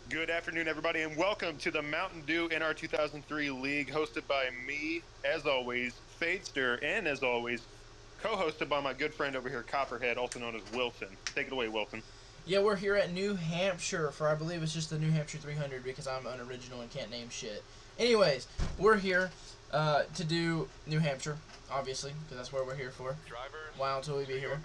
Good afternoon, everybody, and welcome to the Mountain Dew NR 2003 League, hosted by me, as always, Fadester, and as always, co-hosted by my good friend over here, Copperhead, also known as Wilson. Take it away, Wilson. Yeah, we're here at New Hampshire for, I believe it's just the New Hampshire 300 because I'm unoriginal and can't name shit. Anyways, we're here to do New Hampshire, obviously, because that's where we're here for. Why else will we be here?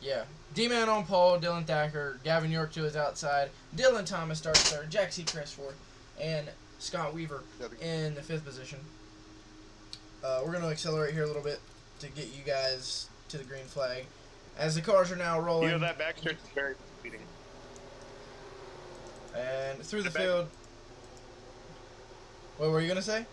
Yeah. D-Man on pole, Dylan Thacker, Gavin York to his outside, Dylan Thomas starts third, J Secrest fourth, and Scott Weaver in the fifth position. We're going to accelerate here a little bit to get you guys to the green flag. As the cars are now rolling. You know, that backstretch is very misleading. And through the field. What were you going to say?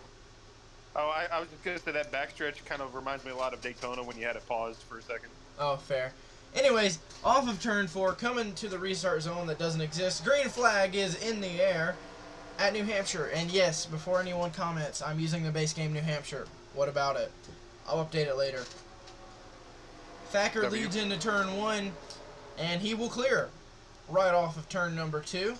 Oh, I was just going to say that backstretch kind of reminds me a lot of Daytona when you had it paused for a second. Oh, fair. Anyways, off of turn 4, coming to the restart zone that doesn't exist. Green flag is in the air at New Hampshire. And yes, before anyone comments, I'm using the base game New Hampshire. What about it? I'll update it later. Thacker leads into turn 1, and he will clear right off of turn number 2.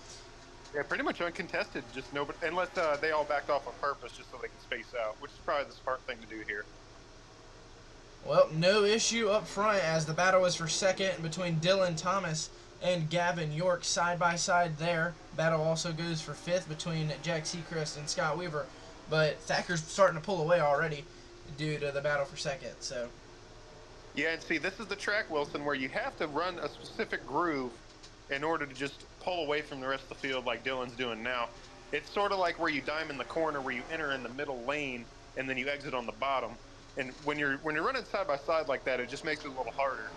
Yeah, pretty much uncontested, just nobody, unless they all backed off on purpose just so they can space out, which is probably the smart thing to do here. Well, no issue up front as the battle is for second between Dylan Thomas and Gavin York side by side there. Battle also goes for fifth between J Secrest and Scott Weaver, but Thacker's starting to pull away already due to the battle for second, so... Yeah, and see, this is the track, Wilson, where you have to run a specific groove in order to just pull away from the rest of the field like Dylan's doing now. It's sort of like where you dime in the corner, where you enter in the middle lane, and then you exit on the bottom. And when you're running side by side like that, it just makes it a little harder.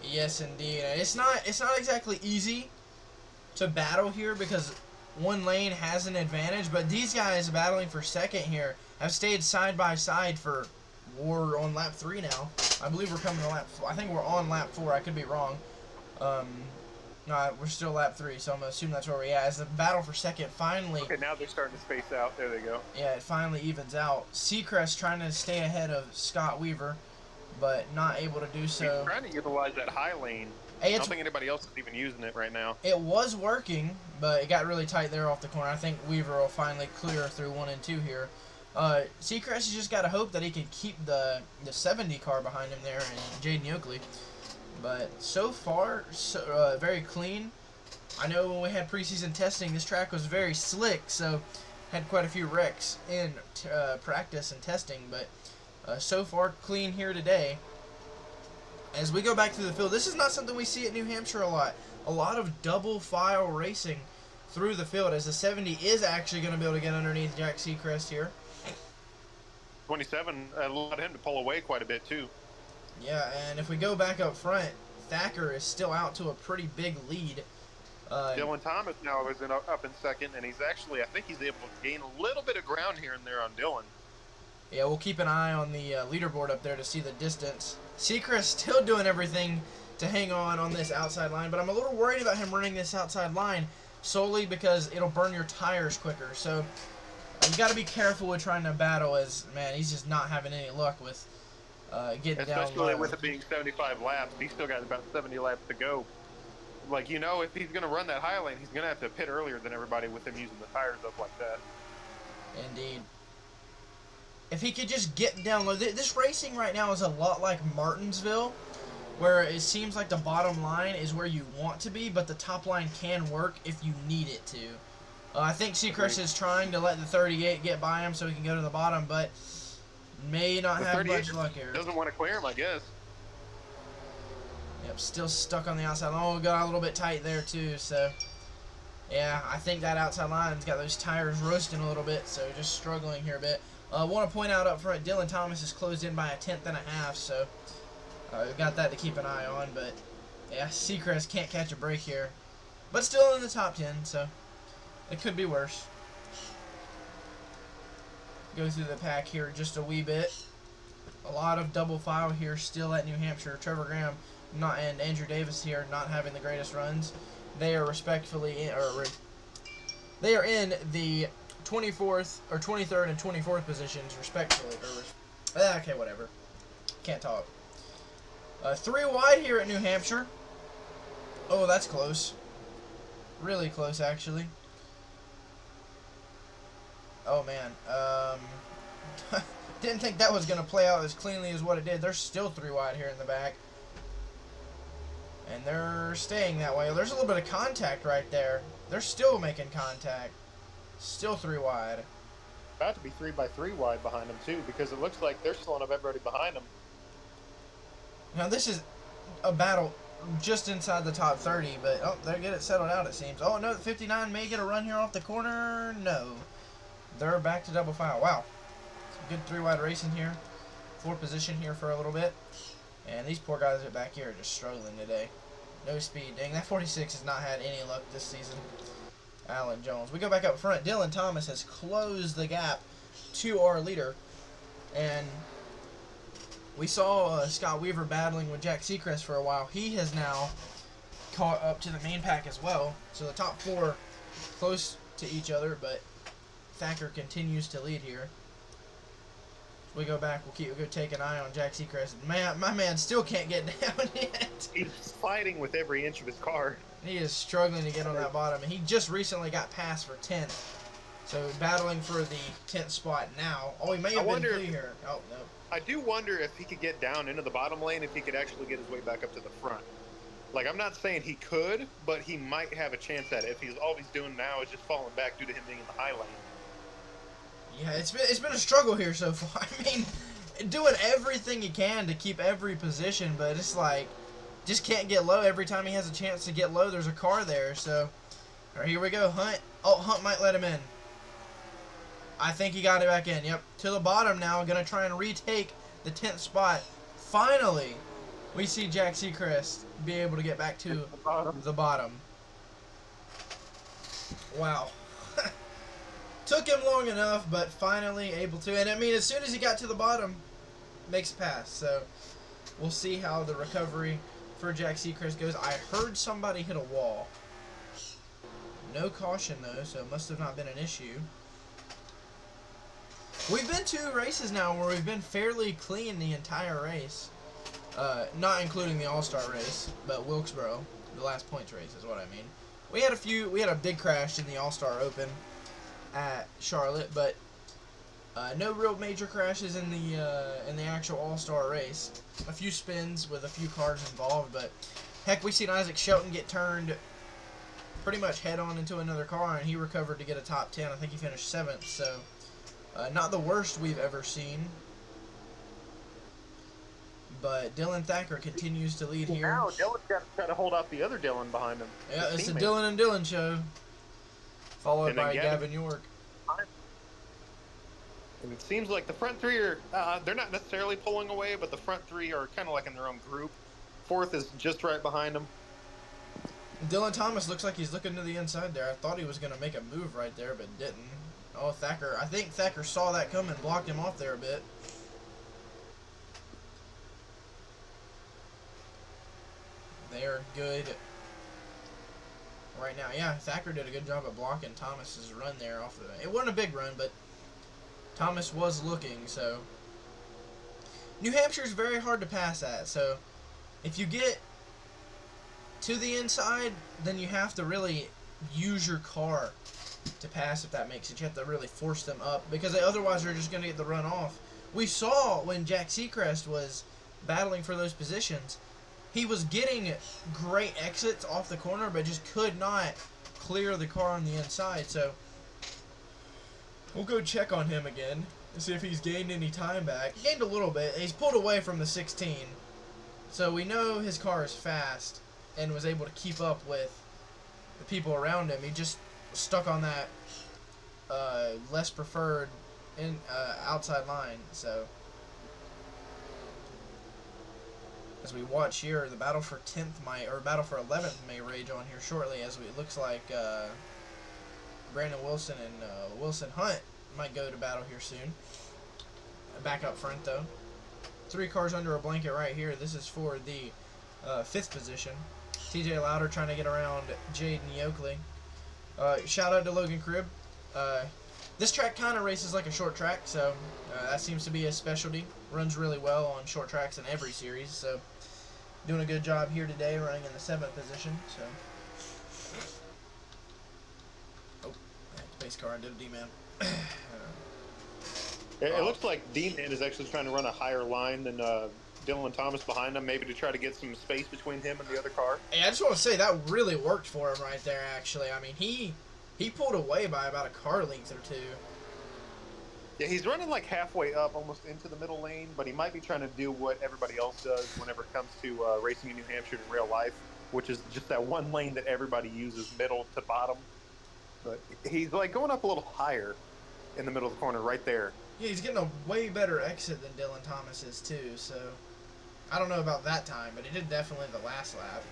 Yes, indeed. It's not exactly easy to battle here because one lane has an advantage, but these guys battling for second here have stayed side by side for... We're on lap 3 now. I believe we're coming to lap 4. I think we're on lap 4. I could be wrong. No, we're still lap 3, so I'm going to assume that's where we're at. As the battle for second finally... Okay, now they're starting to space out. There they go. Yeah, it finally evens out. Secrest trying to stay ahead of Scott Weaver, but not able to do so. He's trying to utilize that high lane. I don't think anybody else is even using it right now. It was working, but it got really tight there off the corner. I think Weaver will finally clear through 1 and 2 here. Secrest has just got to hope that he can keep the 70 car behind him there and J Yokeley. But so far, very clean. I know when we had preseason testing, this track was very slick, so had quite a few wrecks in practice and testing. But so far, clean here today. As we go back through the field, this is not something we see at New Hampshire a lot. A lot of double file racing through the field, as the 70 is actually going to be able to get underneath J Secrest here. 27 allowed him to pull away quite a bit too. Yeah, and if we go back up front, Thacker is still out to a pretty big lead. Dylan Thomas now is up in second, and he's actually, I think he's able to gain a little bit of ground here and there on Dylan. Yeah, we'll keep an eye on the leaderboard up there to see the distance. Secrest still doing everything to hang on this outside line, but I'm a little worried about him running this outside line solely because it'll burn your tires quicker. So you got to be careful with trying to battle, as, man, he's just not having any luck with getting down low. Especially with it being 75 laps. He's still got about 70 laps to go. Like, you know, if he's going to run that high lane, he's going to have to pit earlier than everybody with him using the tires up like that. Indeed. If he could just get down low. This racing right now is a lot like Martinsville, where it seems like the bottom line is where you want to be, but the top line can work if you need it to. I think Secrest is trying to let the 38 get by him so he can go to the bottom, but may not have much luck here. Doesn't want to clear him, I guess. Yep, still stuck on the outside. Oh, got a little bit tight there too, so... Yeah, I think that outside line's got those tires roasting a little bit, so just struggling here a bit. I want to point out up front, Dylan Thomas is closed in by a 1/10 and a half, so we've got that to keep an eye on, but yeah, Secrest can't catch a break here. But still in the top 10, so it could be worse. Go through the pack here just a wee bit. A lot of double file here still at New Hampshire. Trevor Graham and Andrew Davis here not having the greatest runs. They are they are in the 24th or 23rd and 24th positions respectively. Okay, whatever. Can't talk. 3 wide here at New Hampshire. Oh, that's close. Really close, actually. Oh, man. Didn't think that was going to play out as cleanly as what it did. They're still 3 wide here in the back. And they're staying that way. There's a little bit of contact right there. They're still making contact. Still 3 wide. About to be 3 by 3 wide behind them, too, because it looks like they're slowing up everybody behind them. Now, this is a battle just inside the top 30, but oh, they get it settled out, it seems. Oh, no, 59 may get a run here off the corner. No. They're back to double file. Wow. Some good 3 wide racing here. 4 position here for a little bit. And these poor guys are back here just struggling today. No speed. Dang, that 46 has not had any luck this season. Alan Jones. We go back up front. Dylan Thomas has closed the gap to our leader. And we saw Scott Weaver battling with Jack Secrest for a while. He has now caught up to the main pack as well. So the top 4 close to each other, but Thacker continues to lead here. We go back. We'll go take an eye on Jack Secrest. Man, my man still can't get down yet. He's fighting with every inch of his car. He is struggling to get on that bottom. And he just recently got passed for 10th. So battling for the 10th spot now. Oh, he may have been clear here. Oh, no. I do wonder if he could get down into the bottom lane, if he could actually get his way back up to the front. Like, I'm not saying he could, but he might have a chance at it if all he's doing now is just falling back due to him being in the high lane. Yeah, it's been a struggle here so far. I mean, doing everything he can to keep every position, but it's like, just can't get low. Every time he has a chance to get low, there's a car there. So, all right, here we go, Hunt. Oh, Hunt might let him in. I think he got it back in. Yep, to the bottom now. Going to try and retake the 10th spot. Finally, we see Jack Secrest be able to get back to the bottom. Wow. Took him long enough, but finally able to. And I mean, as soon as he got to the bottom, makes it pass. So we'll see how the recovery for Jack Secrest goes. I heard somebody hit a wall. No caution, though, so it must have not been an issue. We've been 2 races now where we've been fairly clean the entire race. Not including the All-Star race, but Wilkesboro, the last points race is what I mean. We had a big crash in the All-Star Open at Charlotte, but no real major crashes in the actual All-Star race. A few spins with a few cars involved, but heck, we seen Isaac Shelton get turned pretty much head-on into another car, and he recovered to get a top 10. I think he finished 7th, so not the worst we've ever seen. But Dylan Thacker continues to lead here. Now Dylan's got to try to hold off the other Dylan behind him. Yeah, it's a Dylan and Dylan show. Followed by Gavin York. And it seems like the front 3 are, they're not necessarily pulling away, but the front 3 are kind of like in their own group. 4th is just right behind them. Dylan Thomas looks like he's looking to the inside there. I thought he was going to make a move right there, but didn't. Oh, Thacker. I think Thacker saw that come and blocked him off there a bit. They are good right now. Yeah, Thacker did a good job of blocking Thomas's run there off the... It wasn't a big run, but Thomas was looking, so... New Hampshire's very hard to pass at, so if you get to the inside, then you have to really use your car to pass, if that makes it. You have to really force them up, because otherwise they're just going to get the run off. We saw when Jack Secrest was battling for those positions, he was getting great exits off the corner, but just could not clear the car on the inside. So we'll go check on him again to see if he's gained any time back. He gained a little bit. He's pulled away from the 16. So we know his car is fast and was able to keep up with the people around him. He just stuck on that less preferred outside line. So as we watch here, the battle for 11th may rage on here shortly, as it looks like Brandon Wilson and Wilson Hunt might go to battle here soon. Back up front, though. 3 cars under a blanket right here. This is for the 5th position. T Lowder trying to get around J Yokeley. Shout out to Logan Cribb. This track kind of races like a short track, so that seems to be his specialty. Runs really well on short tracks in every series, so doing a good job here today, running in the 7th position. So pace car into D-Man. It looks like D-Man is actually trying to run a higher line than Dylan Thomas behind him, maybe to try to get some space between him and the other car. Hey, I just want to say that really worked for him right there, actually. I mean, he pulled away by about a car length or two. Yeah, he's running like halfway up, almost into the middle lane, but he might be trying to do what everybody else does whenever it comes to racing in New Hampshire in real life, which is just that one lane that everybody uses, middle to bottom. But he's like going up a little higher in the middle of the corner right there. Yeah, he's getting a way better exit than Dylan Thomas is, too, so I don't know about that time, but he did definitely the last lap.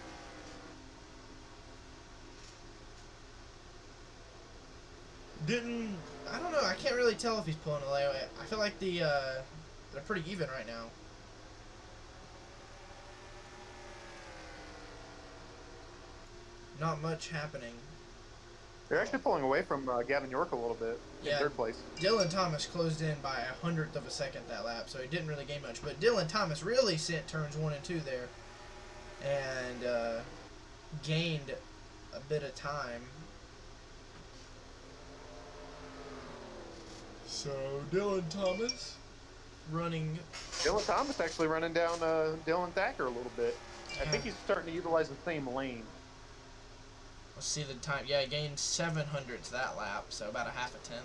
I don't know, I can't really tell if he's pulling a layaway. I feel like they're pretty even right now. Not much happening. They're actually pulling away from Gavin York a little bit in third place. Dylan Thomas closed in by 1/100th of a second that lap, so he didn't really gain much. But Dylan Thomas really sent turns 1 and 2 there and gained a bit of time. So Dylan Thomas actually running down Dylan Thacker a little bit. Yeah. I think he's starting to utilize the same lane. Let's see the time. Yeah, he gained 7/100ths that lap, so about a 1/2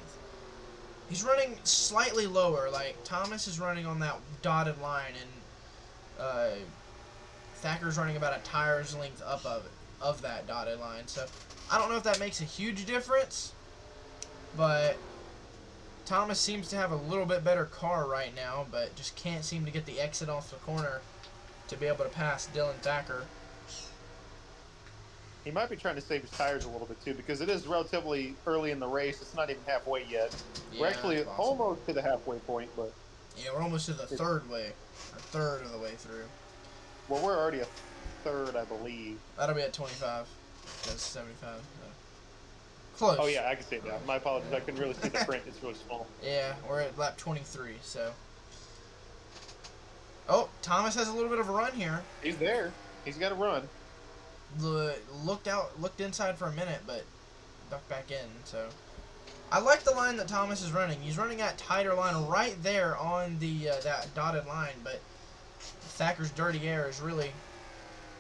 He's running slightly lower. Like, Thomas is running on that dotted line, and Thacker's running about a tire's length up of that dotted line. So, I don't know if that makes a huge difference, but Thomas seems to have a little bit better car right now, but just can't seem to get the exit off the corner to be able to pass Dylan Thacker. He might be trying to save his tires a little bit, too, because it is relatively early in the race. It's not even halfway yet. Yeah, we're actually almost to the halfway point, but... Yeah, we're almost to the third of the way through. Well, we're already a third, I believe. That'll be at 25. That's 75. So. Close. Oh, yeah, I can see it now. My apologies. I couldn't really see the print. It's really small. Yeah, we're at lap 23, so... Oh, Thomas has a little bit of a run here. He's there. He's got a run. Looked inside for a minute, but ducked back in. So I like the line that Thomas is running. He's running that tighter line right there on the that dotted line, but Thacker's dirty air is really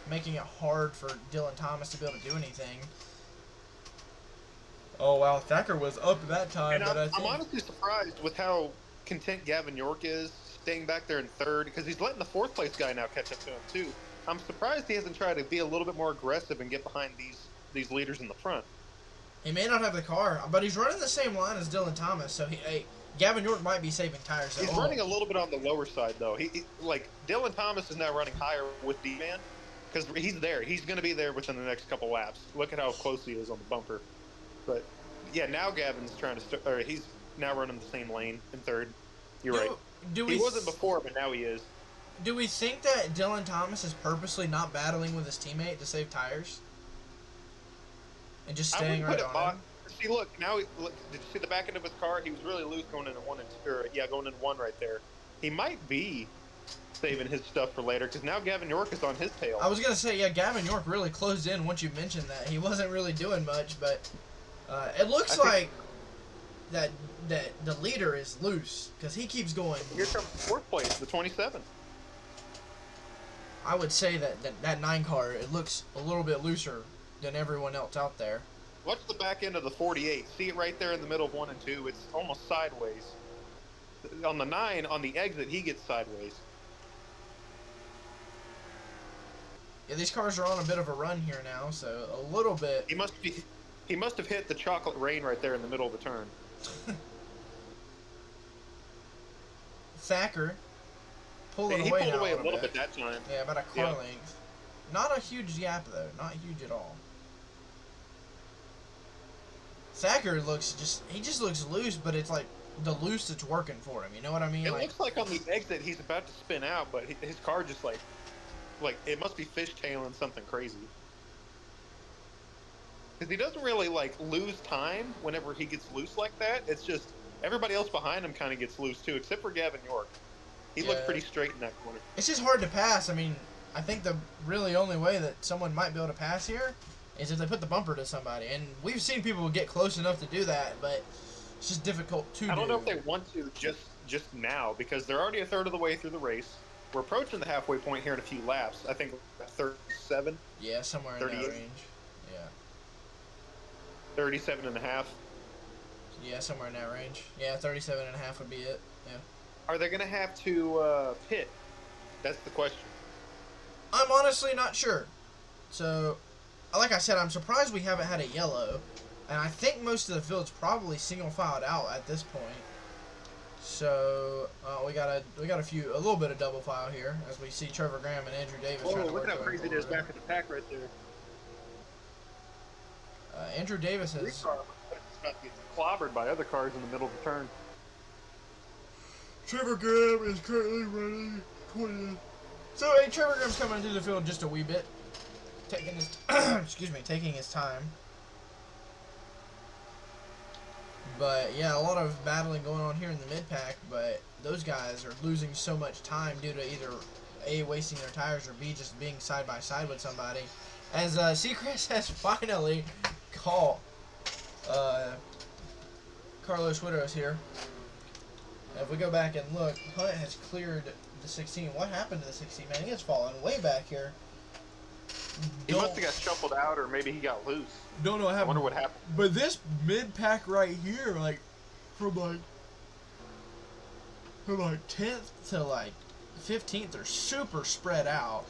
making it hard for Dylan Thomas to be able to do anything. Oh wow, Thacker was up that time, and but I'm honestly surprised with how content Gavin York is staying back there in third, because he's letting the fourth place guy now catch up to him too. I'm surprised he hasn't tried to be a little bit more aggressive and get behind these leaders in the front. He may not have the car, but he's running the same line as Dylan Thomas, so Gavin York might be saving tires. He's running a little bit on the lower side, though. He like Dylan Thomas is now running higher with D-Man because he's there. He's going to be there within the next couple laps. Look at how close he is on the bumper. But yeah, now Gavin's trying to he's now running the same lane in third. You're right. He wasn't before, but now he is. Do we think that Dylan Thomas is purposely not battling with his teammate to save tires? And just staying right on him? See, look, now, did you see the back end of his car? He was really loose going into one and two, going into one right there. He might be saving his stuff for later, because now Gavin York is on his tail. I was going to say, yeah, Gavin York really closed in once you mentioned that. He wasn't really doing much, but it looks like that the leader is loose, because he keeps going. Here comes fourth place, the 27. I would say that 9 car, it looks a little bit looser than everyone else out there. Watch the back end of the 48. See it right there in the middle of 1 and 2. It's almost sideways. On the 9, on the exit, he gets sideways. Yeah, these cars are on a bit of a run here now, so a little bit. He must have hit the chocolate rain right there in the middle of the turn. Thacker pulling away now. He pulled away a little bit that time. Yeah, about a car length. Not a huge gap though. Not huge at all. Thacker just looks loose, but it's like the loose that's working for him. You know what I mean? It looks like on the exit he's about to spin out, but his car just like it must be fishtailing something crazy. Because he doesn't really like lose time whenever he gets loose like that. It's just everybody else behind him kind of gets loose too, except for Gavin York. He looked pretty straight in that corner. It's just hard to pass. I mean, I think the really only way that someone might be able to pass here is if they put the bumper to somebody. And we've seen people get close enough to do that, but it's just difficult to do. I don't know if they want to just now, because they're already a third of the way through the race. We're approaching the halfway point here in a few laps. I think 37. Yeah, somewhere in that range. Yeah. 37 and a half. Yeah, somewhere in that range. Yeah, 37 and a half would be it. Yeah. Are they going to have to pit? That's the question. I'm honestly not sure. So, like I said, I'm surprised we haven't had a yellow. And I think most of the field's probably single filed out at this point. So we got a little bit of double file here as we see Trevor Graham and Andrew Davis. Oh, look at how crazy it is back at the pack right there. Andrew Davis is about to get clobbered by other cars in the middle of the turn. Trevor Graham is currently running 20th. So Trevor Graham's coming into the field just a wee bit, taking his taking his time. But yeah, a lot of battling going on here in the mid-pack, but those guys are losing so much time due to either A, wasting their tires, or B, just being side by side with somebody. As Secrest has finally caught Carlos Widows here. If we go back and look, Hunt has cleared the 16. What happened to the 16, man? He has fallen way back here. He must have got shuffled out, or maybe he got loose. Don't know what happened. I wonder what happened. But this mid-pack right here, like, from 10th to, 15th, they're super spread out.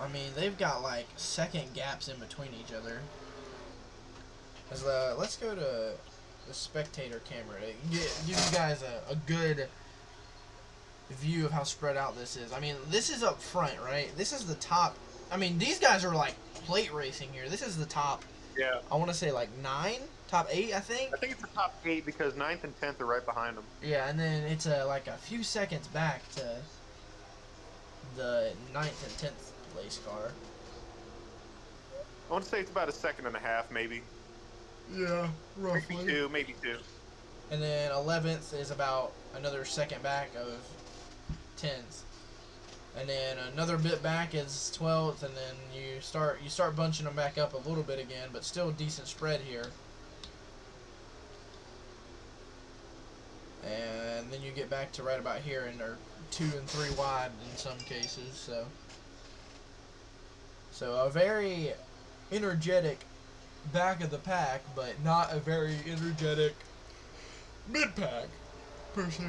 I mean, they've got, second gaps in between each other. Let's go to the spectator camera to give you guys a good view of how spread out this is. I mean, this is up front, right? This is the top. I mean, these guys are plate racing here. This is the top. Yeah. I want to say 9, top 8, I think. I think it's the top 8 because 9th and 10th are right behind them. Yeah, and then it's a few seconds back to the 9th and 10th place car. I want to say it's about a second and a half, maybe. Yeah, roughly. Maybe two. And then 11th is about another second back of 10th. And then another bit back is 12th, and then you start bunching them back up a little bit again, but still a decent spread here. And then you get back to right about here, and they're 2 and 3 wide in some cases. So a very energetic back of the pack, but not a very energetic mid-pack, per se.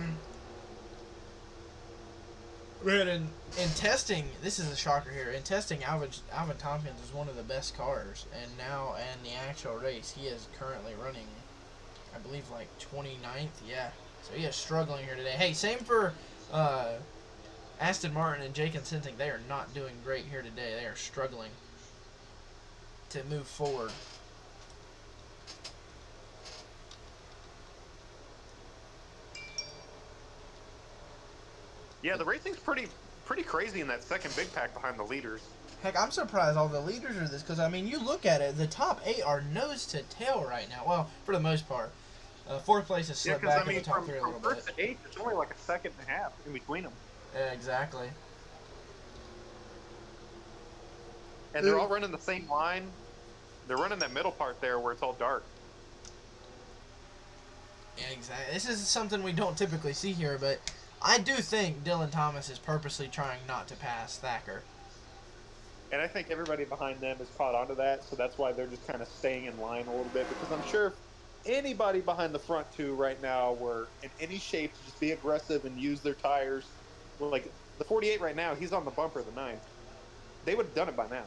But in testing, this is a shocker here. In testing, Alvin Tompkins is one of the best cars, and now in the actual race, he is currently running, I believe, 29th. Yeah, so he is struggling here today. Hey, same for Aston Martin and Jake and Sinting. They are not doing great here today. They are struggling to move forward. Yeah, the racing's pretty crazy in that second big pack behind the leaders. Heck, I'm surprised all the leaders are this, because, I mean, you look at it, the top 8 are nose to tail right now. Well, for the most part. 4th place is slipped back in the top 3 a little bit. From 1st to 8th, it's only a second and a half in between them. Yeah, exactly. And they're all running the same line. They're running that middle part there where it's all dark. Yeah, exactly. This is something we don't typically see here, but I do think Dylan Thomas is purposely trying not to pass Thacker. And I think everybody behind them has caught on to that, so that's why they're just kind of staying in line a little bit, because I'm sure if anybody behind the front two right now were in any shape to just be aggressive and use their tires, the 48 right now, he's on the bumper of the 9th. They would have done it by now.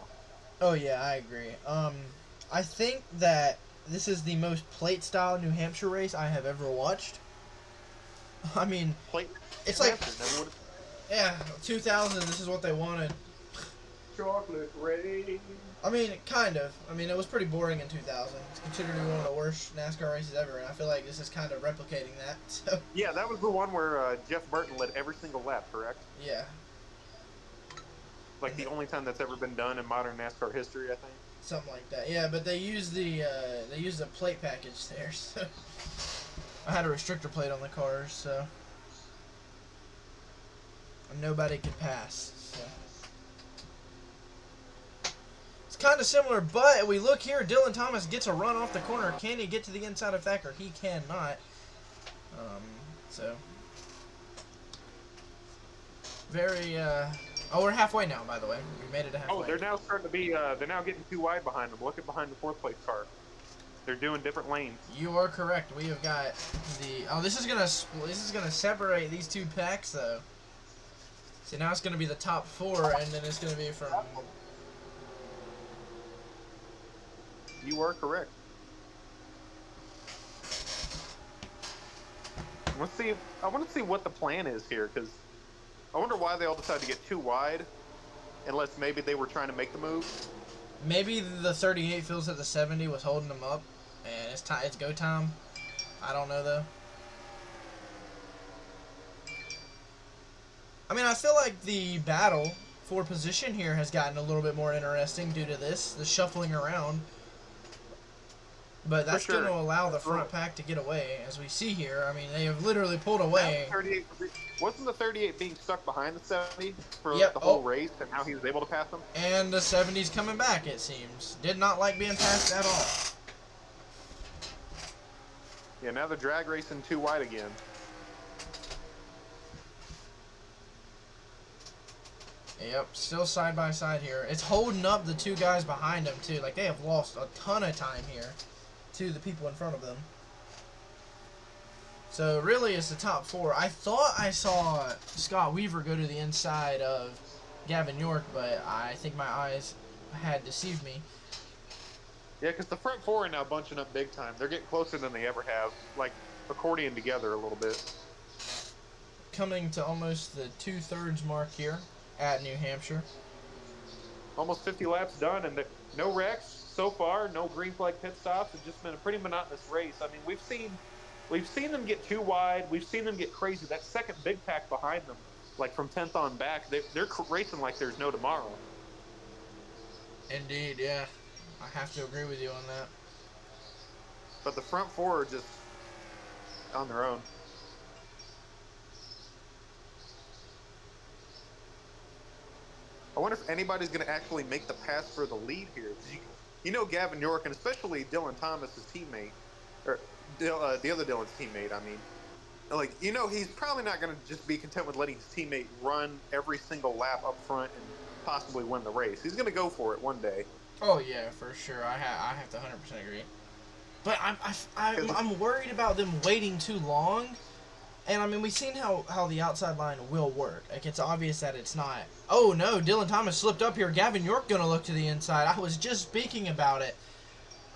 Oh, yeah, I agree. I think that this is the most plate-style New Hampshire race I have ever watched. I mean, it's yeah, 2000, this is what they wanted. Chocolate rain. I mean, kind of. I mean, it was pretty boring in 2000. It's considered to be one of the worst NASCAR races ever, and I feel like this is kind of replicating that. So. Yeah, that was the one where Jeff Burton led every single lap, correct? Yeah. The only time that's ever been done in modern NASCAR history, I think. Something like that. Yeah, but they used the plate package there, so I had a restrictor plate on the cars, so nobody could pass. So. It's kind of similar, but we look here. Dylan Thomas gets a run off the corner. Can he get to the inside of Thacker? He cannot. So. Very, oh, we're halfway now, by the way. We made it to halfway. Oh, they're now starting to be, they're now getting too wide behind them. Look at behind the fourth place car. They're doing different lanes. You are correct. We have got the, oh, this is gonna separate these two packs, though. So now it's gonna be the top four, and then it's gonna be from... You are correct. I want to see what the plan is here, because I wonder why they all decided to get too wide, unless maybe they were trying to make the move. Maybe the 38 feels that the 70 was holding them up, and it's go time. I don't know, though. I mean, I feel like the battle for position here has gotten a little bit more interesting due to this, the shuffling around. But that's going to allow the front pack to get away, as we see here. I mean, they have literally pulled away. Wasn't the 38 being stuck behind the 70 for the whole race, and now he was able to pass them? And the 70's coming back, it seems. Did not like being passed at all. Yeah, now they're drag racing too wide again. Yep, still side by side here. It's holding up the two guys behind them, too. Like, they have lost a ton of time here to the people in front of them. So really it's the top four. I thought I saw Scott Weaver go to the inside of Gavin York, but I think my eyes had deceived me. Yeah, because the front four are now bunching up big time. They're getting closer than they ever have, like accordion together a little bit. Coming to almost the 2/3 mark here at New Hampshire. Almost 50 laps done, and no wrecks so far, no green flag pit stops. It's just been a pretty monotonous race. I mean, we've seen them get too wide. We've seen them get crazy. That second big pack behind them, like from 10th on back, they're racing like there's no tomorrow. Indeed, yeah. I have to agree with you on that. But the front four are just on their own. I wonder if anybody's going to actually make the pass for the lead here. You know Gavin York, and especially Dylan Thomas, his teammate, or the other Dylan's teammate, I mean. Like, you know, he's probably not going to just be content with letting his teammate run every single lap up front and possibly win the race. He's going to go for it one day. Oh, yeah, for sure. I have to 100% agree. But I'm worried about them waiting too long. And, I mean, we've seen how the outside line will work. Like, it's obvious that it's not. Oh, no, Dylan Thomas slipped up here. Gavin York going to look to the inside. I was just speaking about it.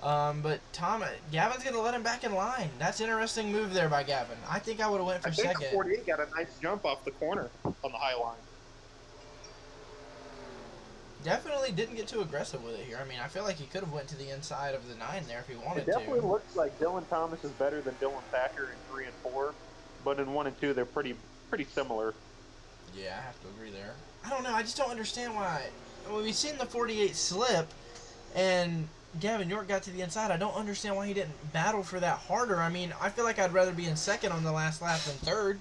But Gavin's going to let him back in line. That's an interesting move there by Gavin. I think I would have went for second. I think 48 got a nice jump off the corner on the high line. Definitely didn't get too aggressive with it here. I mean, I feel like he could have went to the inside of the 9 there if he wanted to. It definitely looks like Dylan Thomas is better than Dylan Thacker in 3 and 4. But in 1 and 2, they're pretty similar. Yeah, I have to agree there. I don't know. I just don't understand why. When we've seen the 48 slip, and Gavin York got to the inside, I don't understand why he didn't battle for that harder. I mean, I feel like I'd rather be in second on the last lap than third.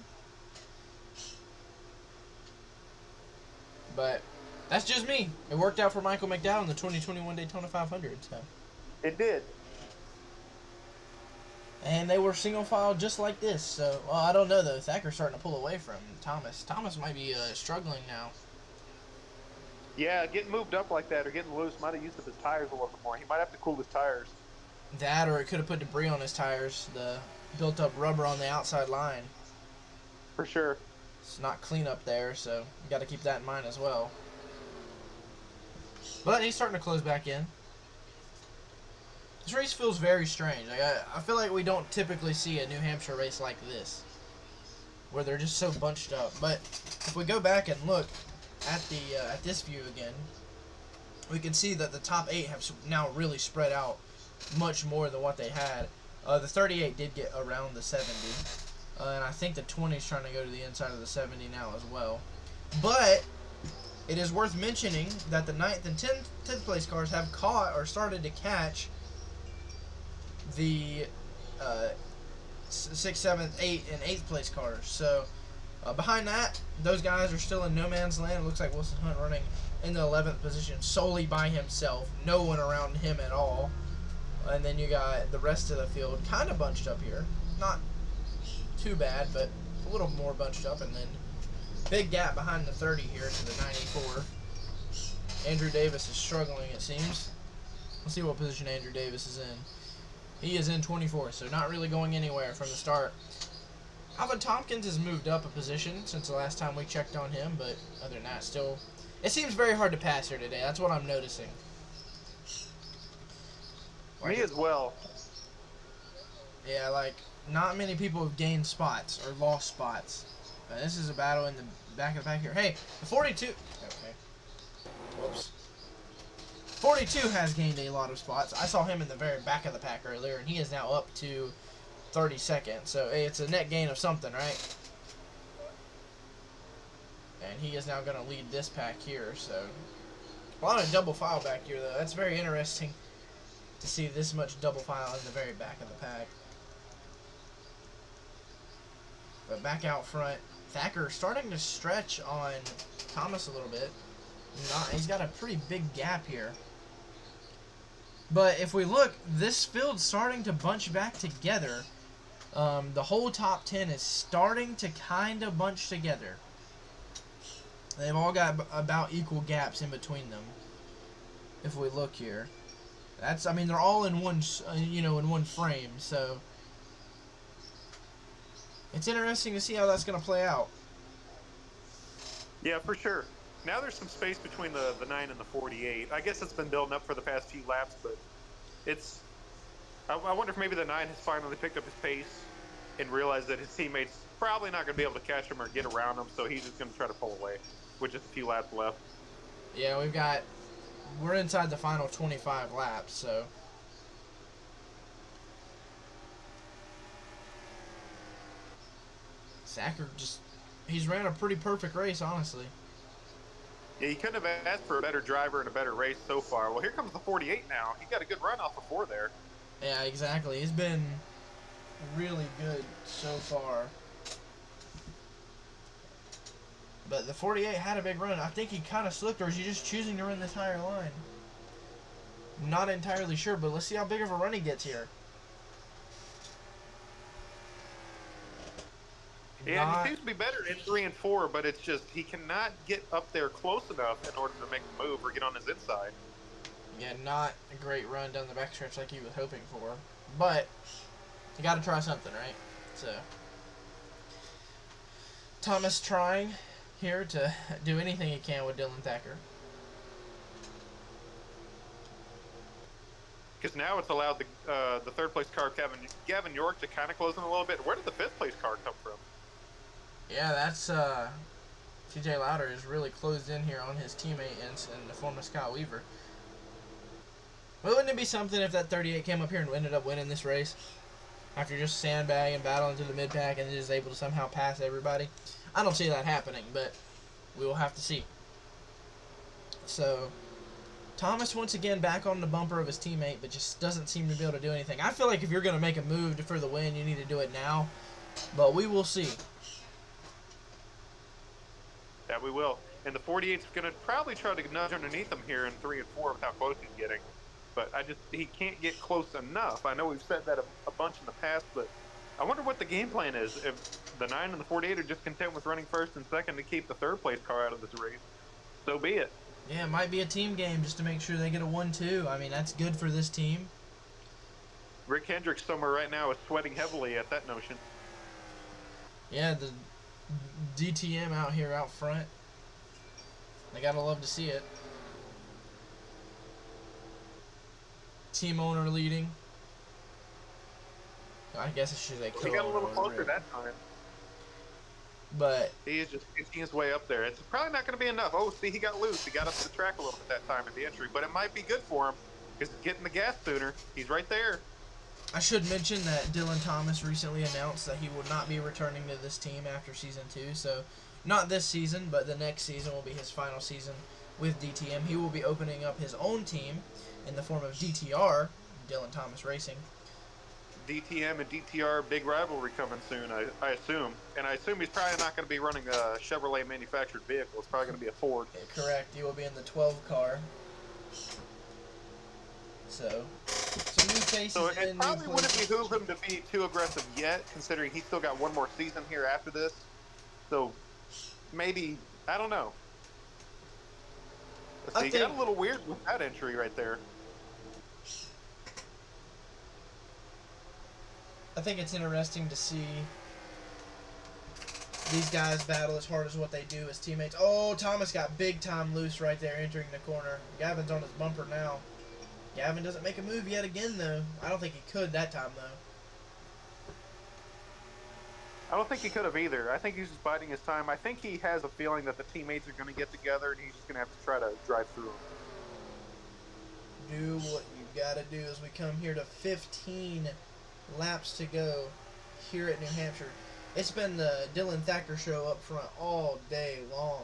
But that's just me. It worked out for Michael McDowell in the 2021 Daytona 500. So. It did. And they were single file just like this. So, well, I don't know, though. Thacker's starting to pull away from Thomas. Thomas might be struggling now. Yeah, getting moved up like that or getting loose might have used up his tires a little bit more. He might have to cool his tires. That, or it could have put debris on his tires. The built-up rubber on the outside line. For sure. It's not clean up there, so you got to keep that in mind as well. But he's starting to close back in. This race feels very strange. Like, I feel like we don't typically see a New Hampshire race like this, where they're just so bunched up. But if we go back and look at this view again, we can see that the top 8 have now really spread out much more than what they had. The 38 did get around the 70, and I think the 20 is trying to go to the inside of the 70 now as well. But it is worth mentioning that the 9th and 10th place cars have caught or started to catch the 6th, 7th, 8th, and 8th place cars. So Behind that, those guys are still in no man's land. It looks like Wilson Hunt running in the 11th position solely by himself. No one around him at all. And then you got the rest of the field kind of bunched up here. Not too bad, but a little more bunched up. And then big gap behind the 30 here to the 94. Andrew Davis is struggling, it seems. Let's see what position Andrew Davis is in. He is in 24, so not really going anywhere from the start. Alvin Tompkins has moved up a position since the last time we checked on him, but other than that, still, it seems very hard to pass here today. That's what I'm noticing. Me as well. Yeah, like, not many people have gained spots or lost spots. This is a battle in the back of the pack here. Hey, the 42... Okay. Whoops. 42 has gained a lot of spots. I saw him in the very back of the pack earlier, and he is now up to 32nd. So, hey, it's a net gain of something, right? And he is now going to lead this pack here, so... A lot of double file back here, though. That's very interesting to see this much double file in the very back of the pack. But back out front, Thacker starting to stretch on Thomas a little bit. He's got a pretty big gap here. But if we look, this field's starting to bunch back together. The whole top 10 is starting to kind of bunch together. They've all got about equal gaps in between them. If we look here, I mean, they're all in one, in one frame. So it's interesting to see how that's going to play out. Yeah, for sure. Now there's some space between the 9 and the 48. I guess it's been building up for the past few laps, but it's... I wonder if maybe the 9 has finally picked up his pace and realized that his teammates probably not going to be able to catch him or get around him, so he's just going to try to pull away with just a few laps left. Yeah, we're inside the final 25 laps, so... Thacker he's ran a pretty perfect race, honestly. Yeah, you couldn't have asked for a better driver and a better race so far. Well, here comes the 48 now. He got a good run off before there. Yeah, exactly. He's been really good so far. But the 48 had a big run. I think he kind of slipped, or is he just choosing to run this higher line? Not entirely sure, but let's see how big of a run he gets here. Yeah, he seems to be better in 3 and 4, but it's just he cannot get up there close enough in order to make the move or get on his inside. Yeah, not a great run down the backstretch like he was hoping for. But you got to try something, right? So Thomas trying here to do anything he can with Dylan Thacker. Because now it's allowed the third place car, Gavin York, to kind of close in a little bit. Where did the fifth place car come from? Yeah, that's T Lowder is really closed in here on his teammate in the form of Scott Weaver. Well, wouldn't it be something if that 38 came up here and ended up winning this race after just sandbagging, battling through the mid-pack, and is able to somehow pass everybody? I don't see that happening, but we will have to see. So Thomas once again back on the bumper of his teammate, but just doesn't seem to be able to do anything. I feel like if you're going to make a move for the win, you need to do it now, but we will see. Yeah, we will. And the 48's going to probably try to nudge underneath him here in 3 and 4 with how close he's getting. But he can't get close enough. I know we've said that a bunch in the past, but I wonder what the game plan is. If the 9 and the 48 are just content with running first and second to keep the third place car out of this race, so be it. Yeah, it might be a team game just to make sure they get a 1-2. I mean, that's good for this team. Rick Hendricks somewhere right now is sweating heavily at that notion. Yeah, the DTM out here out front. They gotta love to see it. Team owner leading. I guess it should say co-owner. He got a little closer that time. But he is just pitching his way up there. It's probably not going to be enough. Oh, see, he got loose. He got up to the track a little bit that time at the entry, but it might be good for him because he's getting the gas sooner. He's right there. I should mention that Dylan Thomas recently announced that he will not be returning to this team after Season 2. So, not this season, but the next season will be his final season with DTM. He will be opening up his own team in the form of DTR, Dylan Thomas Racing. DTM and DTR big rivalry coming soon, I assume. And I assume he's probably not going to be running a Chevrolet manufactured vehicle. It's probably going to be a Ford. Correct. He will be in the 12 car. So, some new faces So it and probably new wouldn't places. behoove him to be too aggressive yet, considering he's still got one more season here after this. So maybe, I don't know. Let's see, he got a little weird with that entry right there. I think it's interesting to see these guys battle as hard as what they do as teammates. Oh, Thomas got big time loose right there entering the corner. Gavin's on his bumper now. Gavin doesn't make a move yet again, though. I don't think he could that time, though. I don't think he could have either. I think he's just biding his time. I think he has a feeling that the teammates are going to get together, and he's just going to have to try to drive through them. Do what you got to do as we come here to 15 laps to go here at New Hampshire. It's been the Dylan Thacker show up front all day long.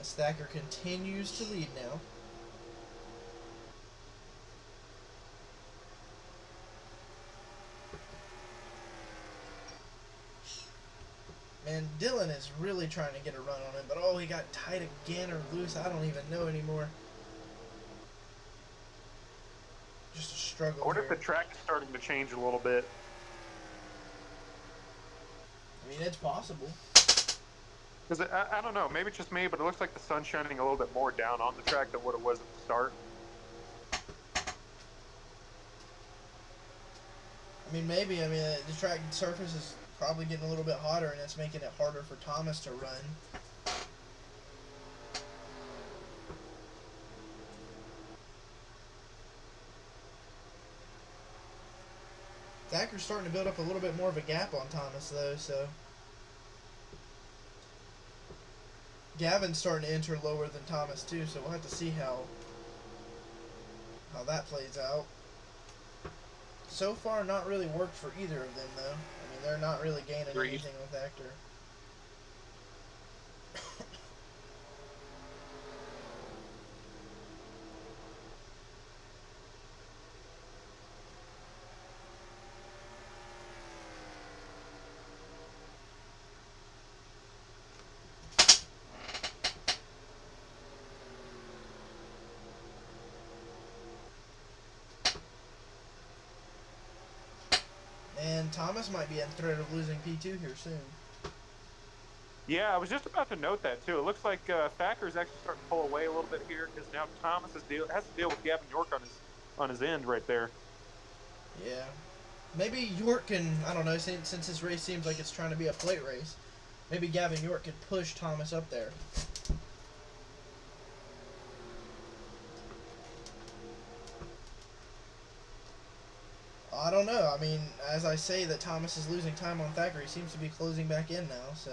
As Thacker continues to lead now. Man, Dylan is really trying to get a run on him, but oh, he got tight again or loose. I don't even know anymore. Just a struggle. I wonder here. if the track is starting to change a little bit. I mean, it's possible. Because I don't know, maybe it's just me, but it looks like the sun's shining a little bit more down on the track than what it was at the start. I mean, maybe. I mean, the track surface is probably getting a little bit hotter, and it's making it harder for Thomas to run. Thacker's starting to build up a little bit more of a gap on Thomas, though, so... Gavin's starting to enter lower than Thomas, too, so we'll have to see how that plays out. So far, not really worked for either of them, though. I mean, they're not really gaining anything with Thacker. And Thomas might be in threat of losing P2 here soon. Yeah, I was just about to note that, too. It looks like Thacker's actually starting to pull away a little bit here, because now Thomas has to deal with Gavin York on his end right there. Yeah. Maybe York can, I don't know, since this race seems like it's trying to be a plate race, maybe Gavin York could push Thomas up there. I don't know. I mean, as I say that Thomas is losing time on Thacker, he seems to be closing back in now, so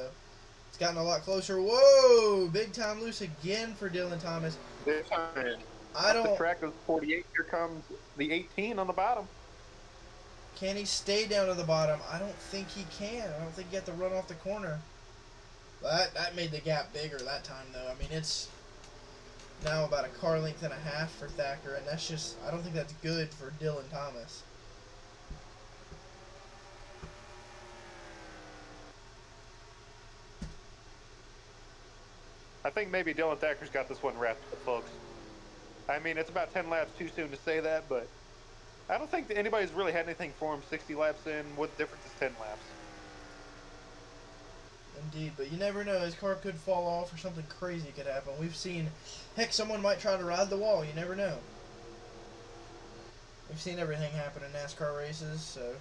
it's gotten a lot closer. Whoa! Big time loose again for Dylan Thomas. This time, I don't... The track goes 48. Here comes the 18 on the bottom. Can he stay down to the bottom? I don't think he can. I don't think he had to run off the corner. But that made the gap bigger that time, though. I mean, it's now about a car length and a half for Thacker, and that's just... I don't think that's good for Dylan Thomas. I think maybe Dylan Thacker's got this one wrapped up, folks. I mean, it's about 10 laps too soon to say that, but I don't think that anybody's really had anything for him 60 laps in. What difference is 10 laps? Indeed, but you never know. His car could fall off or something crazy could happen. We've seen, heck, someone might try to ride the wall. You never know. We've seen everything happen in NASCAR races, so...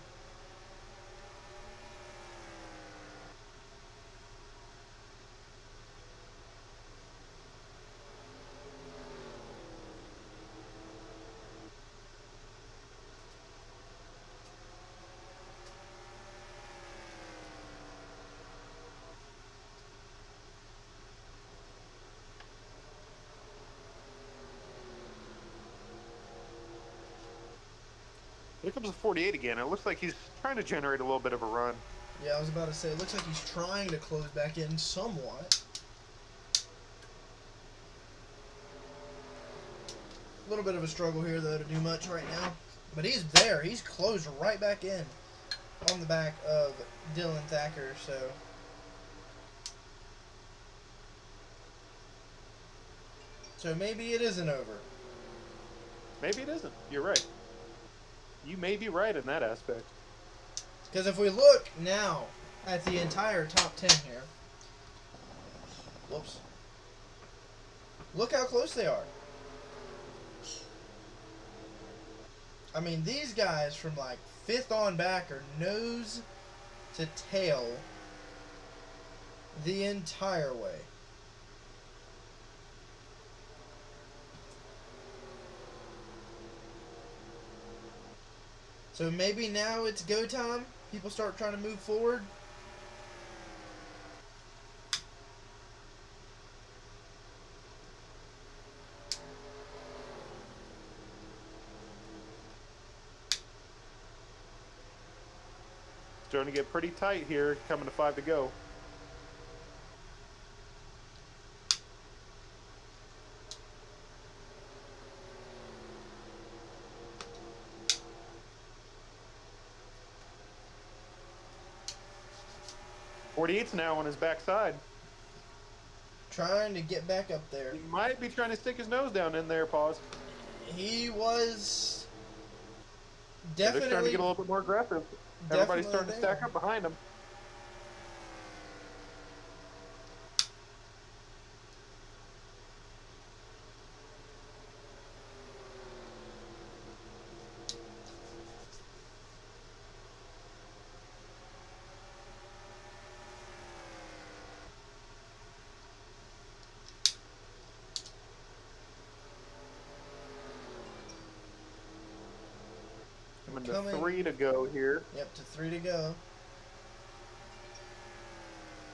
Here comes the 48 again. It looks like he's trying to generate a little bit of a run. Yeah, I was about to say, it looks like he's trying to close back in somewhat. A little bit of a struggle here, though, to do much right now. But he's there. He's closed right back in on the back of Dylan Thacker. So maybe it isn't over. Maybe it isn't. You're right. You may be right in that aspect. Because if we look now at the entire top 10 here, whoops, look how close they are. I mean, these guys from like 5th on back are nose to tail the entire way. So maybe now it's go time. People start trying to move forward. Starting to get pretty tight here, coming to 5 to go. .48's now on his backside. Trying to get back up there. He might be trying to stick his nose down in there, pause. He was They're definitely starting to get a little bit more aggressive. Everybody's starting to stack up behind him. Coming to 3 to go here. Yep, to 3 to go.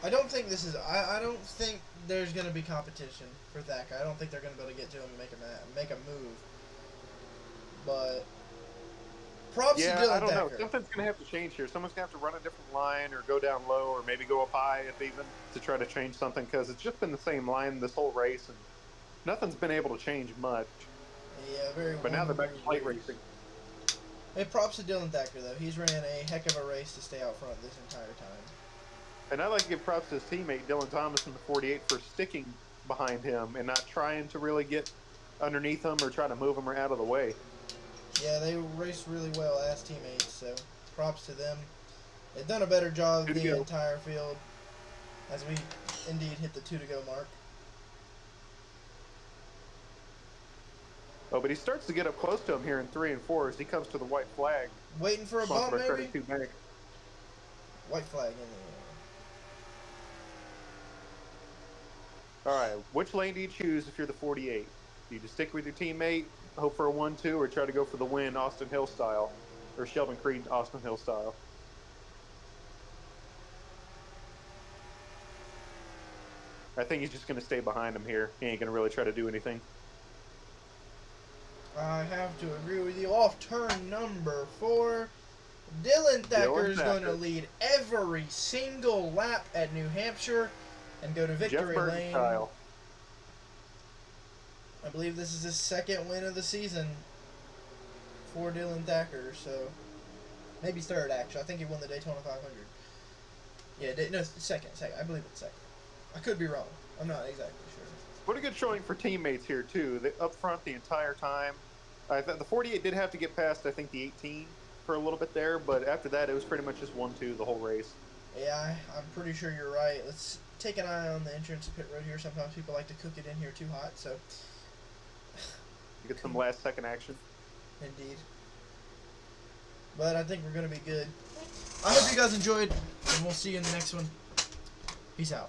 I don't think this is. I don't think there's going to be competition for Thacker. I don't think they're going to be able to get to him and make a move. But props to Dylan Thacker. I don't know. Something's going to have to change here. Someone's going to have to run a different line or go down low or maybe go up high if even to try to change something because it's just been the same line this whole race and nothing's been able to change much. Yeah, very. But now they're back to plate racing. Hey, props to Dylan Thacker, though. He's ran a heck of a race to stay out front this entire time. And I'd like to give props to his teammate, Dylan Thomas, in the 48 for sticking behind him and not trying to really get underneath him or try to move him or out of the way. Yeah, they raced really well as teammates, so props to them. They've done a better job of the entire field as we indeed hit the 2 to go mark. Oh, but he starts to get up close to him here in 3 and 4 as he comes to the white flag. Waiting for a bump, maybe? 32 back. White flag in the air. All right, which lane do you choose if you're the 48? Do you just stick with your teammate, hope for a 1-2, or try to go for the win Austin Hill style? Or Sheldon Creed Austin Hill style? I think he's just going to stay behind him here. He ain't going to really try to do anything. I have to agree with you. Off turn number 4. Dylan Thacker is going to lead every single lap at New Hampshire and go to victory lane. Style. I believe this is his 2nd win of the season for Dylan Thacker, so maybe 3rd actually. I think he won the Daytona 500. Yeah, no, second. I believe it's 2nd. I could be wrong. I'm not exactly sure. What a good showing for teammates here too. They up front the entire time. The 48 did have to get past, I think, the 18 for a little bit there, but after that, it was pretty much just 1-2 the whole race. Yeah, I'm pretty sure you're right. Let's take an eye on the entrance pit road here. Sometimes people like to cook it in here too hot, so. You get some last-second action. Indeed. But I think we're going to be good. I hope you guys enjoyed, and we'll see you in the next one. Peace out.